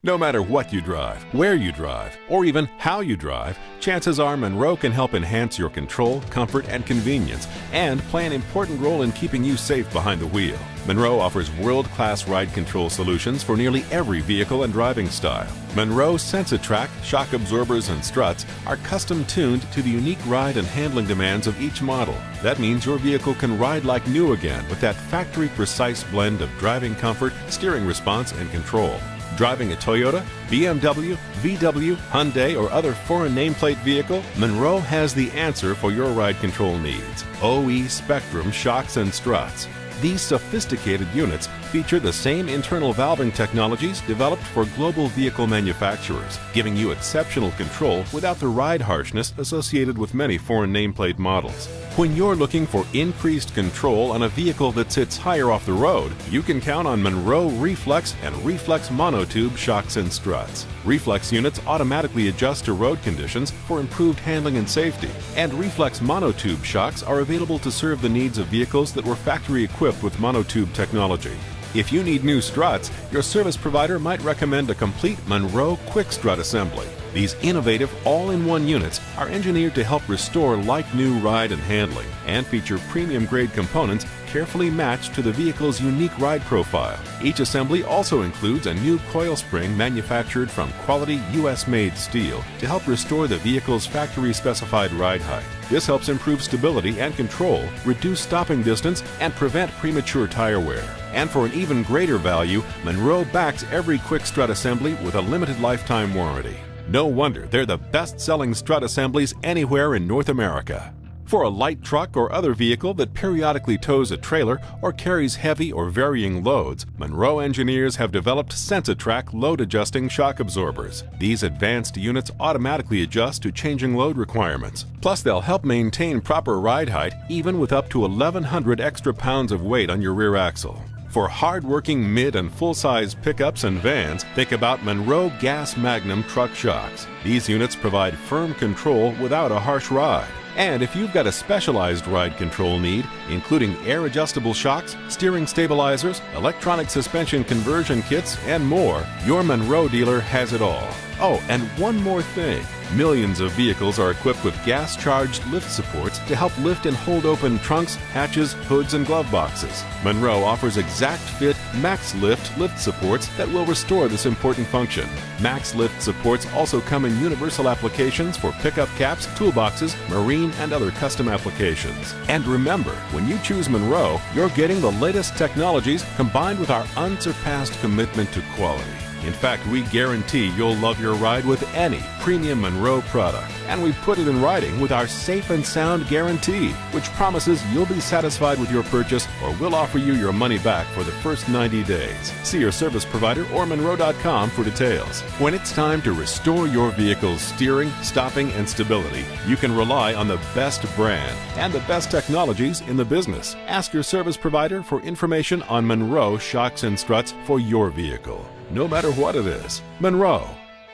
No matter what you drive, where you drive, or even how you drive, chances are Monroe can help enhance your control, comfort, and convenience, and play an important role in keeping you safe behind the wheel. Monroe offers world-class ride control solutions for nearly every vehicle and driving style. Monroe SensaTrack shock absorbers and struts are custom-tuned to the unique ride and handling demands of each model. That means your vehicle can ride like new again with that factory-precise blend of driving comfort, steering response, and control. Driving a Toyota, BMW, VW, Hyundai, or other foreign nameplate vehicle, Monroe has the answer for your ride control needs. OE Spectrum shocks and struts. These sophisticated units feature the same internal valving technologies developed for global vehicle manufacturers, giving you exceptional control without the ride harshness associated with many foreign nameplate models. When you're looking for increased control on a vehicle that sits higher off the road, you can count on Monroe Reflex and Reflex Monotube shocks and struts. Reflex units automatically adjust to road conditions for improved handling and safety, and Reflex Monotube shocks are available to serve the needs of vehicles that were factory equipped with monotube technology. If you need new struts, your service provider might recommend a complete Monroe Quick Strut assembly. These innovative all-in-one units are engineered to help restore like-new ride and handling and feature premium-grade components carefully matched to the vehicle's unique ride profile. Each assembly also includes a new coil spring manufactured from quality U.S.-made steel to help restore the vehicle's factory-specified ride height. This helps improve stability and control, reduce stopping distance, and prevent premature tire wear. And for an even greater value, Monroe backs every Quick Strut assembly with a limited lifetime warranty. No wonder they're the best-selling strut assemblies anywhere in North America. For a light truck or other vehicle that periodically tows a trailer or carries heavy or varying loads, Monroe engineers have developed SensaTrack load-adjusting shock absorbers. These advanced units automatically adjust to changing load requirements. Plus, they'll help maintain proper ride height even with up to 1,100 extra pounds of weight on your rear axle. For hard-working mid- and full-size pickups and vans, think about Monroe Gas Magnum truck shocks. These units provide firm control without a harsh ride. And if you've got a specialized ride control need, including air-adjustable shocks, steering stabilizers, electronic suspension conversion kits, and more, your Monroe dealer has it all. Oh, and one more thing. Millions of vehicles are equipped with gas-charged lift supports to help lift and hold open trunks, hatches, hoods, and glove boxes. Monroe offers exact fit Max Lift lift supports that will restore this important function. Max Lift supports also come in universal applications for pickup caps, toolboxes, marine, and other custom applications. And remember, when you choose Monroe, you're getting the latest technologies combined with our unsurpassed commitment to quality. In fact, we guarantee you'll love your ride with any premium Monroe product. And we put it in writing with our Safe and Sound Guarantee, which promises you'll be satisfied with your purchase or we'll offer you your money back for the first 90 days. See your service provider or Monroe.com for details. When it's time to restore your vehicle's steering, stopping, and stability, you can rely on the best brand and the best technologies in the business. Ask your service provider for information on Monroe shocks and struts for your vehicle. No matter what it is, Monroe.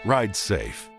Ride safe.